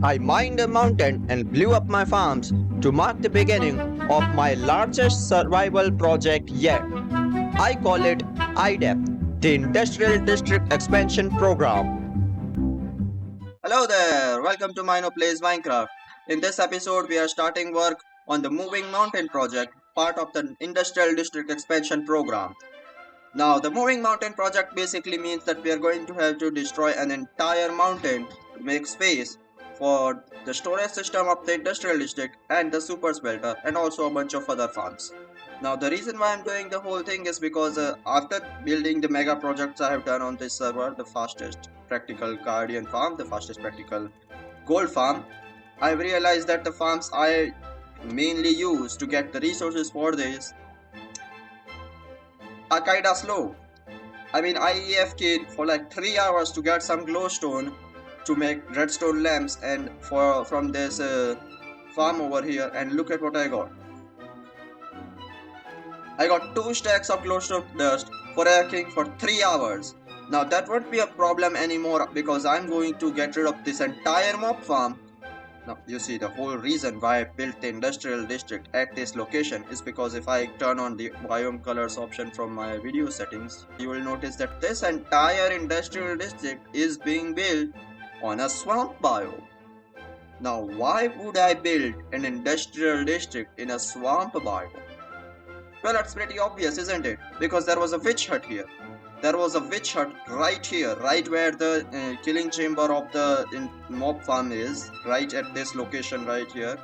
I mined a mountain and blew up my farms to mark the beginning of my largest survival project yet. I call it IDEP, the Industrial District Expansion Program. Hello there, welcome to Mino Plays Minecraft. In this episode, we are starting work on the Moving Mountain project, part of the Industrial District Expansion Program. Now, the Moving Mountain project basically means that we are going to have to destroy an entire mountain to make space for the storage system of the industrial district and the super smelter and also a bunch of other farms. Now, the reason why I'm doing the whole thing is because after building the mega projects I have done on this server, the fastest practical guardian farm, the fastest practical gold farm, I've realized that the farms I mainly use to get the resources for this are kinda slow. I mean, I EFK'd for like 3 hours to get some glowstone to make redstone lamps and from this farm over here, and look at what I got. I got 2 stacks of glowstone dust for hacking for 3 hours. Now that won't be a problem anymore because I'm going to get rid of this entire mob farm. Now, you see, the whole reason why I built the industrial district at this location is because if I turn on the biome colors option from my video settings, you will notice that this entire industrial district is being built on a swamp biome. Now, why would I build an industrial district in a swamp biome? Well, it's pretty obvious, isn't it? Because there was a witch hut here. There was a witch hut right here, right where the killing chamber of the mob farm is, right at this location right here.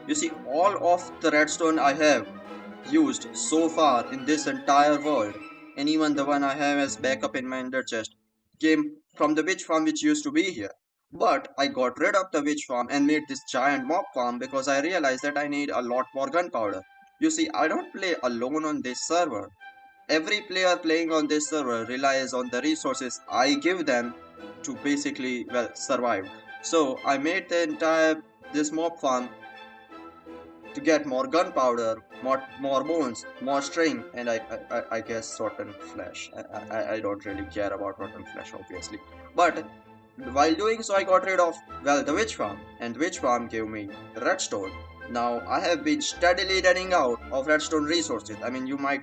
You see, all of the redstone I have used so far in this entire world, and even the one I have as backup in my ender chest, came from the witch farm which used to be here. But I got rid of the witch farm and made this giant mob farm because I realized that I need a lot more gunpowder. You see, I don't play alone on this server. Every player playing on this server relies on the resources I give them to basically, well, survive. So I made the entire this mob farm to get more gunpowder, more bones, more string, and I guess rotten flesh. I don't really care about rotten flesh, obviously. But while doing so, I got rid of, well, the witch farm, and the witch farm gave me redstone. Now I have been steadily running out of redstone resources. I mean, you might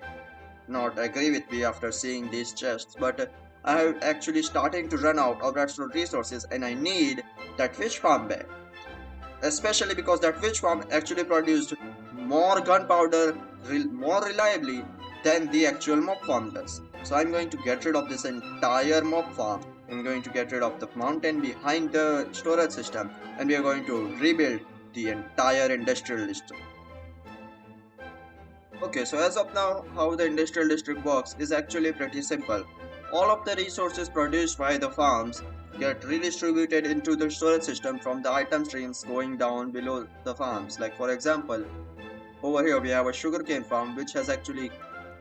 not agree with me after seeing these chests, but I have actually starting to run out of redstone resources and I need that fish farm back. Especially because that fish farm actually produced more gunpowder more reliably than the actual mob farm does. So I'm going to get rid of this entire mob farm. I'm going to get rid of the mountain behind the storage system and we are going to rebuild the entire industrial district. Okay, so as of now, how the industrial district works is actually pretty simple. All of the resources produced by the farms get redistributed into the storage system from the item streams going down below the farms. Like for example, over here we have a sugarcane farm which has actually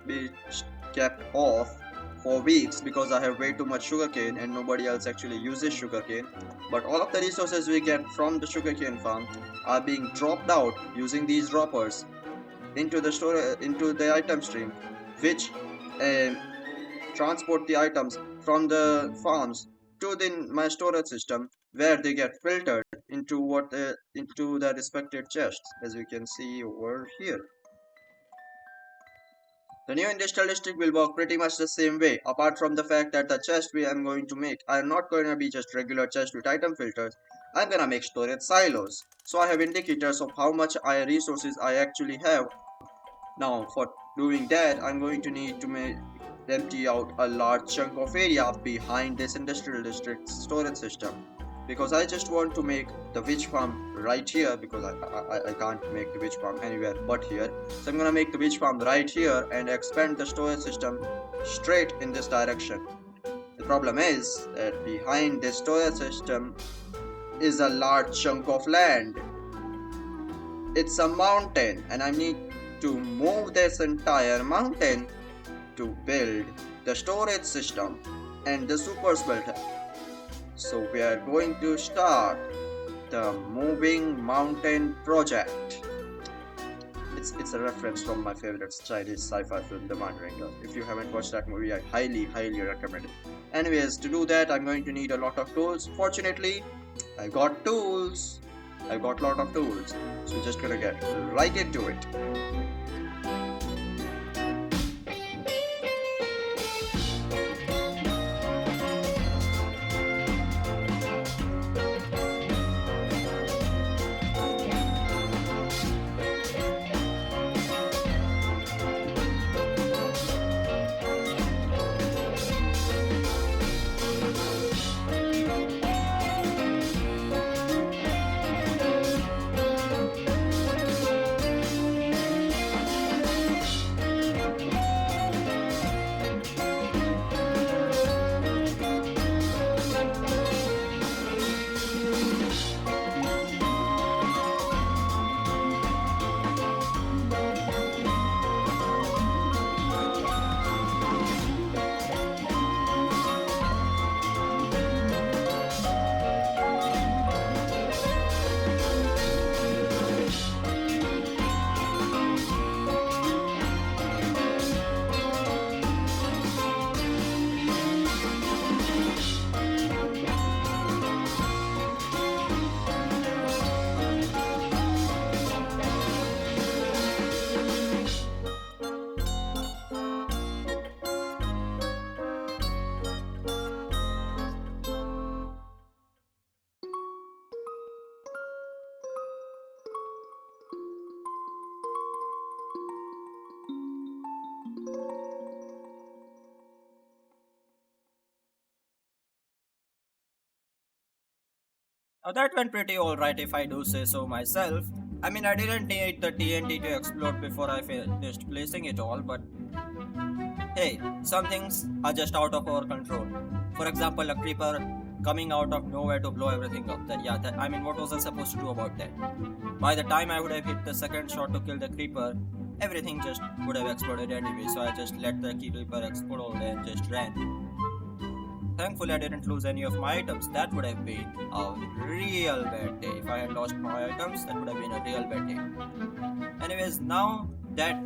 been kept off for weeks because I have way too much sugarcane and nobody else actually uses sugarcane. But all of the resources we get from the sugarcane farm are being dropped out using these droppers into the item stream, which transport the items from the farms to my storage system, where they get filtered into the respected chests, as we can see over here. The new industrial district will work pretty much the same way, apart from the fact that the chest we am going to make are not going to be just regular chests with item filters. I'm gonna make storage silos, so I have indicators of how much resources I actually have. Now for doing that, I'm going to need to empty out a large chunk of area behind this industrial district storage system, because I just want to make the witch farm right here, because I can't make the witch farm anywhere but here. So I'm gonna make the witch farm right here and expand the storage system straight in this direction. The problem is that behind this storage system is a large chunk of land. It's a mountain and I need to move this entire mountain to build the storage system and the super smelter. So we are going to start the Moving Mountain project. It's a reference from my favorite Chinese sci-fi film, The Mandarin. If you haven't watched that movie, I highly recommend it. Anyways, to do that, I'm going to need a lot of tools. Fortunately, I got tools. I got a lot of tools. So just gonna get right into it. That went pretty alright if I do say so myself. I mean, I didn't need the TNT to explode before I finished placing it all, but hey, some things are just out of our control. For example, a creeper coming out of nowhere to blow everything up. I mean, what was I supposed to do about that? By the time I would have hit the second shot to kill the creeper, everything just would have exploded anyway, so I just let the creeper explode and just ran. Thankfully, I didn't lose any of my items. That would have been a real bad day. If I had lost my items, that would have been a real bad day. Anyways, now that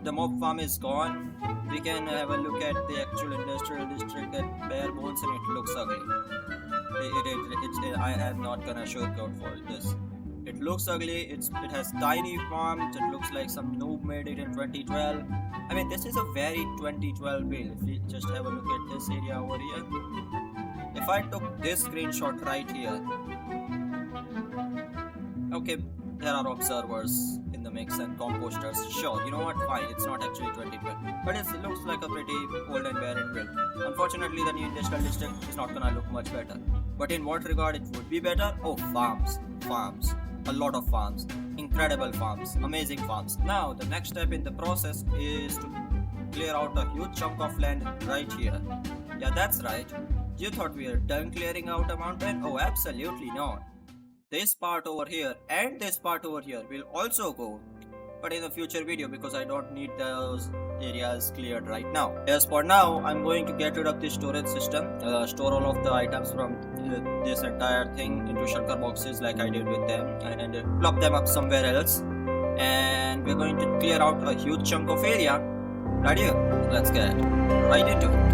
the mob farm is gone, we can have a look at the actual industrial district at bare bones, and it looks ugly. I am not gonna sugarcoat for this. It looks ugly. It has tiny farms. It looks like some noob made it in 2012. I mean, this is a very 2012 build. If we just have a look at this area over here, if I took this screenshot right here, okay, there are observers in the mix and composters. Sure, you know what? Fine, it's not actually 2012, but it looks like a pretty old and barren build. Unfortunately, the new industrial district is not gonna look much better. But in what regard it would be better? Oh, farms. A lot of farms, incredible farms, amazing farms. Now the next step in the process is to clear out a huge chunk of land right here. Yeah, that's right. You thought we were done clearing out a mountain? Oh, absolutely not. This part over here and this part over here will also go, but in a future video because I don't need those areas cleared right now. As for now, I'm going to get rid of the storage system, store all of the items from this entire thing into shulker boxes like I did with them, and plop them up somewhere else, and we're going to clear out a huge chunk of area right here. Let's get right into it.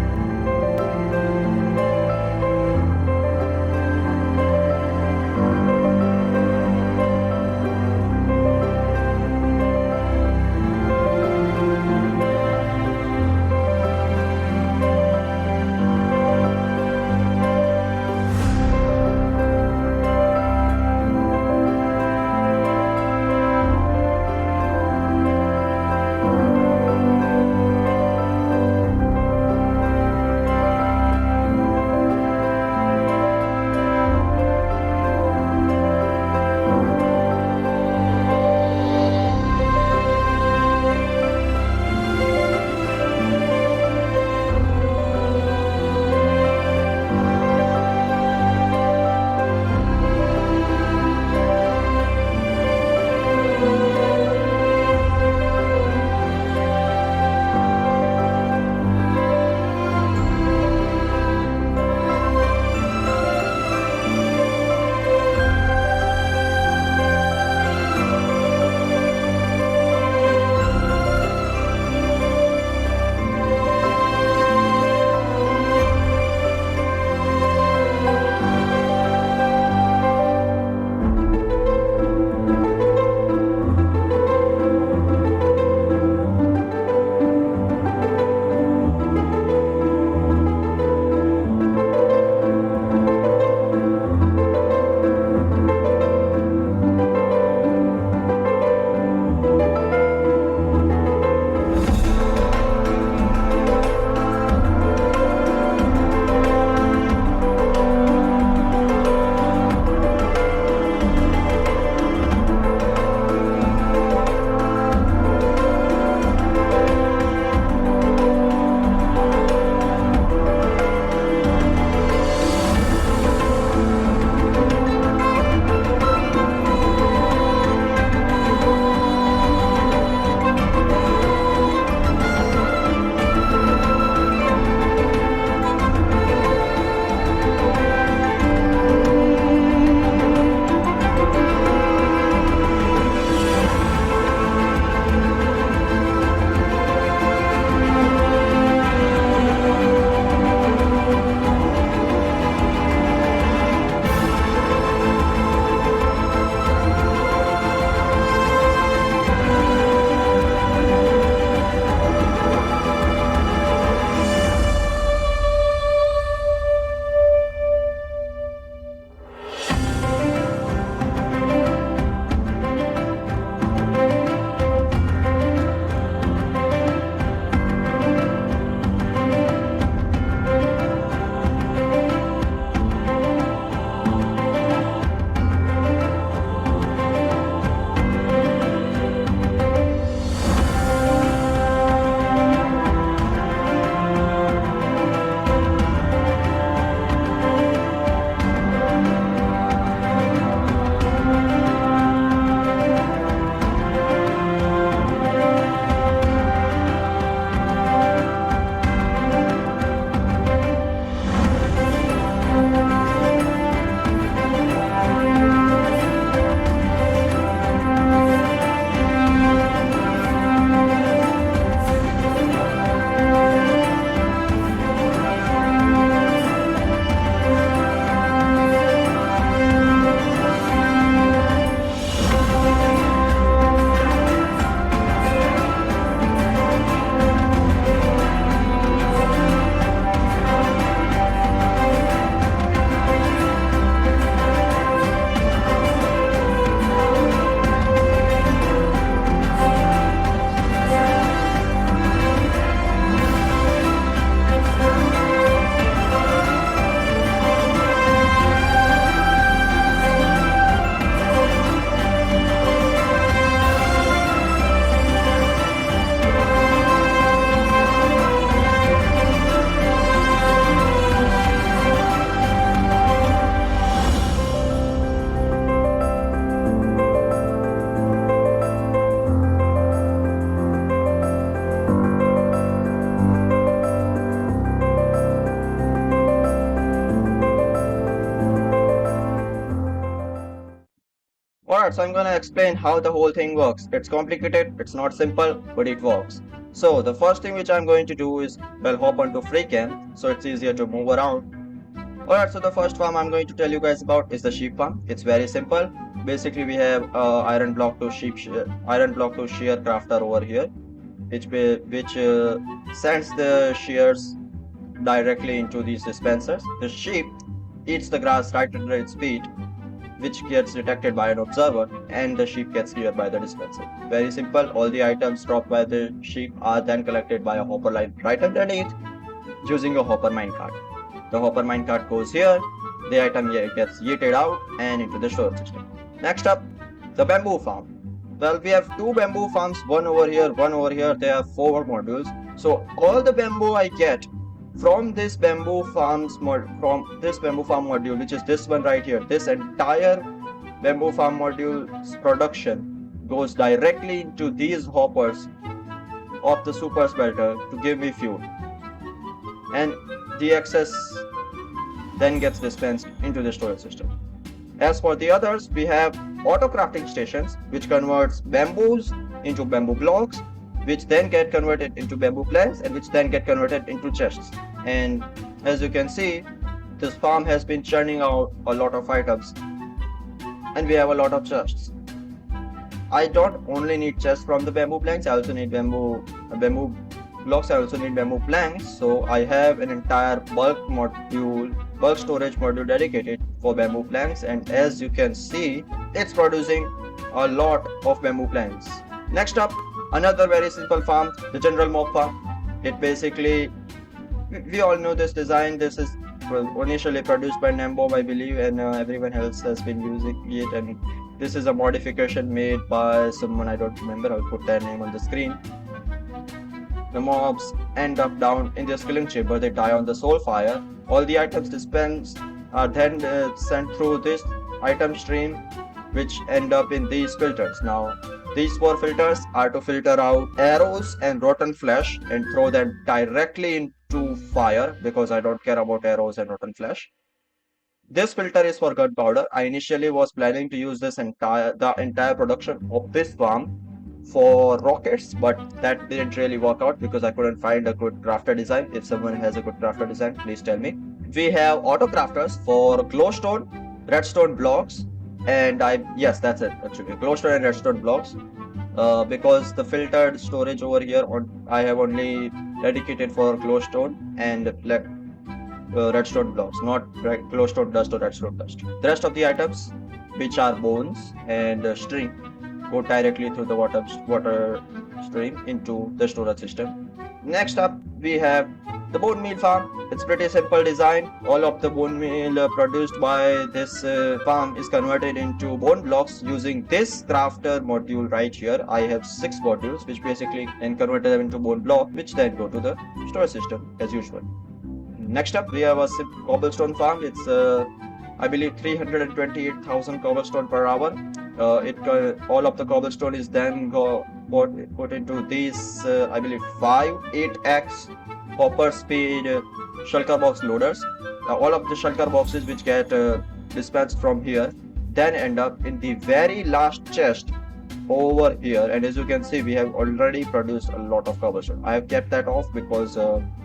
Alright, so I'm gonna explain how the whole thing works. It's complicated, it's not simple, but it works. So the first thing which I'm going to do is, well, hop onto FreeCam, so it's easier to move around. Alright, so the first farm I'm going to tell you guys about is the sheep farm. It's very simple. Basically, we have iron block to shear crafter over here, which sends the shears directly into these dispensers. The sheep eats the grass right under its feet, which gets detected by an observer, and the sheep gets cleared by the dispenser. Very simple. All the items dropped by the sheep are then collected by a hopper line right underneath using a hopper minecart. The hopper minecart goes here, the item gets yeeted out and into the storage system. Next up, the bamboo farm. Well, we have two bamboo farms, one over here, one over here. There are 4 modules. So all the bamboo I get from this bamboo farm module, which is this one right here, this entire bamboo farm module's production goes directly into these hoppers of the super smelter to give me fuel, and the excess then gets dispensed into the storage system. As for the others, we have autocrafting stations, which converts bamboos into bamboo blocks, which then get converted into bamboo planks, and which then get converted into chests. And as you can see, this farm has been churning out a lot of items, and we have a lot of chests. I don't only need chests from the bamboo planks, I also need bamboo blocks, I also need bamboo planks. So I have an entire bulk storage module dedicated for bamboo planks, and as you can see, it's producing a lot of bamboo planks. Next up, another very simple farm, the general mob farm. It basically, we all know this design. This is initially produced by Nambob, I believe, and everyone else has been using it. And this is a modification made by someone, I don't remember. I'll put their name on the screen. The mobs end up down in their skilling chamber. They die on the soul fire. All the items dispensed are then sent through this item stream, which end up in these filters. Now, these 4 filters are to filter out arrows and rotten flesh and throw them directly into fire, because I don't care about arrows and rotten flesh. This filter is for gunpowder. I initially was planning to use the entire production of this farm for rockets, but that didn't really work out because I couldn't find a good crafter design. If someone has a good crafter design, please tell me. We have Autocrafters for glowstone, redstone blocks, and yes, that's it actually, glowstone and redstone blocks. Because the filtered storage over here I have only dedicated for glowstone and redstone blocks, not glowstone dust or redstone dust. The rest of the items, which are bones and string, go directly through the water stream into the storage system. Next up, we have the bone meal farm. It's pretty simple design. All of the bone meal produced by this farm is converted into bone blocks using this crafter module right here. I have 6 modules which basically then converted them into bone block, which then go to the storage system as usual. Next up, we have a cobblestone farm. It's I believe 328,000 cobblestone per hour. All of the cobblestone is then put into these I believe 5 8x hopper speed shulker box loaders. All of the shulker boxes which get dispatched from here then end up in the very last chest over here, and as you can see, we have already produced a lot of cobblestone. I have kept that off because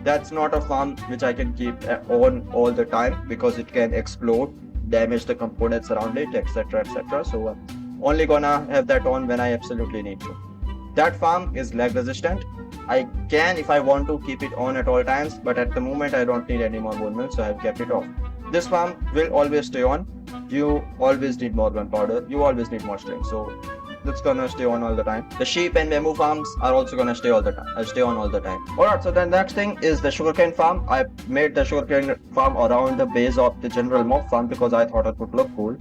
that's not a farm which I can keep on all the time, because it can explode, damage the components around it, etc, etc. So only gonna have that on when I absolutely need to. That farm is lag resistant. I can, if I want to, keep it on at all times, but at the moment I don't need any more bone meal, so I have kept it off. This farm will always stay on. You always need more gunpowder, you always need more string, so that's gonna stay on all the time. The sheep and bamboo farms are also gonna stay on all the time. Alright, so the next thing is the sugarcane farm. I made the sugarcane farm around the base of the general mob farm because I thought it would look cool.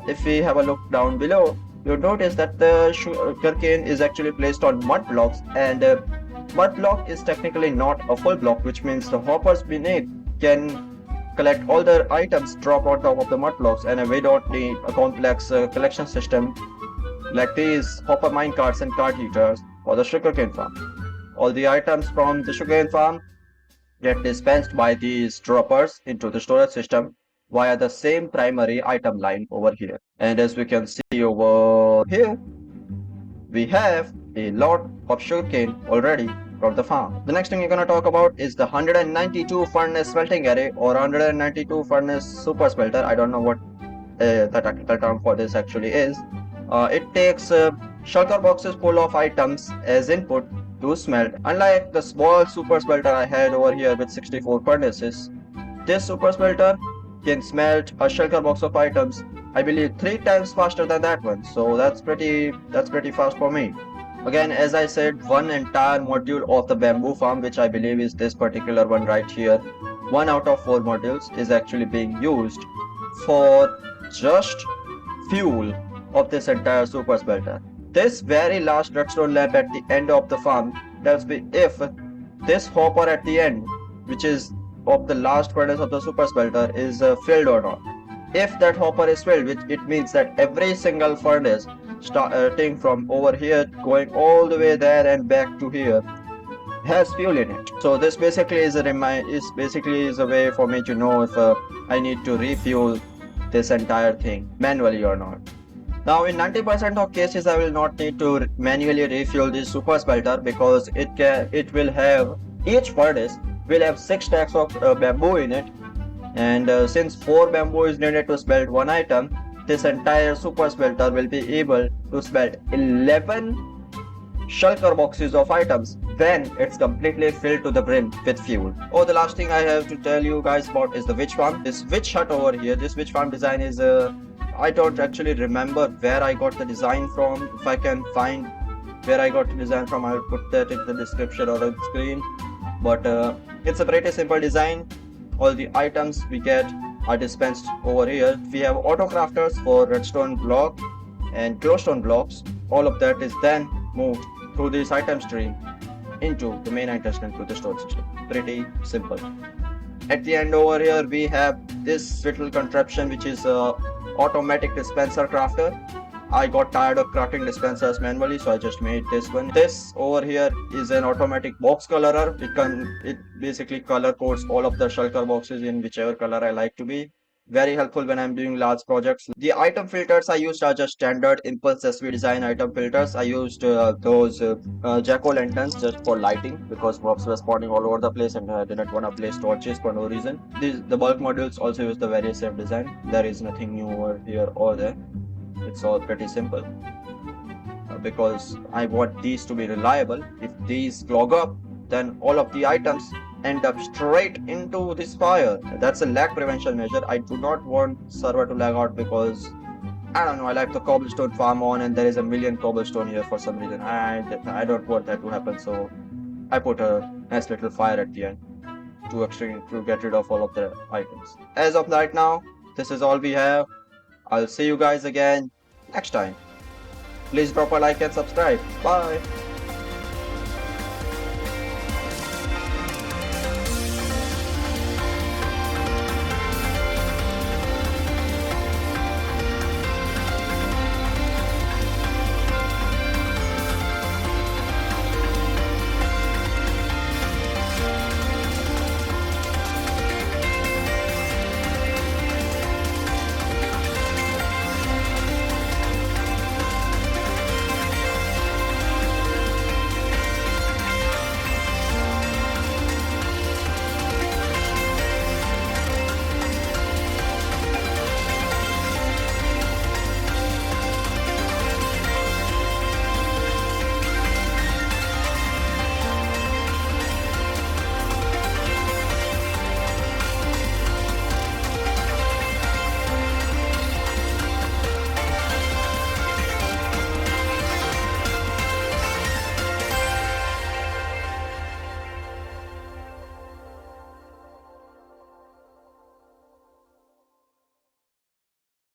If we have a look down below, you'll notice that the sugarcane is actually placed on mud blocks, and mud block is technically not a full block, which means the hoppers beneath can collect all the items dropped on top of the mud blocks, and we don't need a complex collection system like these hopper mine carts and cart heaters for the sugarcane farm. All the items from the sugarcane farm get dispensed by these droppers into the storage system via the same primary item line over here. And as we can see over here, we have a lot of sugarcane already from the farm. The next thing we're gonna talk about is the 192 furnace smelting array or 192 furnace super smelter. I don't know what the technical term for this actually is. It takes shulker boxes full of items as input to smelt. Unlike the small super smelter I had over here with 64 furnaces, this super smelter can smelt a shulker box of items, I believe 3 times faster than that one. So that's pretty fast for me. Again, as I said, one entire module of the bamboo farm, which I believe is this particular one right here, 1 out of 4 modules is actually being used for just fuel of this entire super smelter. This very last redstone lamp at the end of the farm tells me if this hopper at the end, which is of the last furnace of the super smelter, is filled or not. If that hopper is filled, which it means that every single furnace starting from over here going all the way there and back to here has fuel in it. So this basically is a way for me to know if I need to refuel this entire thing manually or not. Now in 90% of cases I will not need to manually refuel this super smelter because each furnace will have 6 stacks of bamboo in it, and since 4 bamboo is needed to smelt one item, this entire super smelter will be able to smelt 11 shulker boxes of items when it's completely filled to the brim with fuel. Oh, the last thing I have to tell you guys about is the witch farm. This witch hut over here, this witch farm design is I don't actually remember where I got the design from. If I can find where I got the design from, I'll put that in the description or on screen. But it's a pretty simple design. All the items we get are dispensed over here. We have Autocrafters for redstone block and glowstone blocks. All of that is then moved through this item stream into the main item stream to the storage system. Pretty simple. At the end over here we have this little contraption which is automatic dispenser crafter. I got tired of crafting dispensers manually, so I just made this one. This over here is an automatic box colorer. It basically color codes all of the shulker boxes in whichever color I like to be. Very helpful when I'm doing large projects. The item filters I used are just standard impulse SV design item filters. I used those jack-o'-lanterns just for lighting because mobs were spawning all over the place and I didn't want to place torches for no reason. The bulk modules also use the very same design. There is nothing new over here or there. It's all pretty simple because I want these to be reliable. If these clog up, then all of the items end up straight into this fire. That's a lag prevention measure. I do not want server to lag out because I don't know, I like the cobblestone farm on and there is a million cobblestone here for some reason. I don't want that to happen, so I put a nice little fire at the end to get rid of all of the items. As of right now, this is all we have. I'll see you guys again next time. Please drop a like and subscribe. Bye.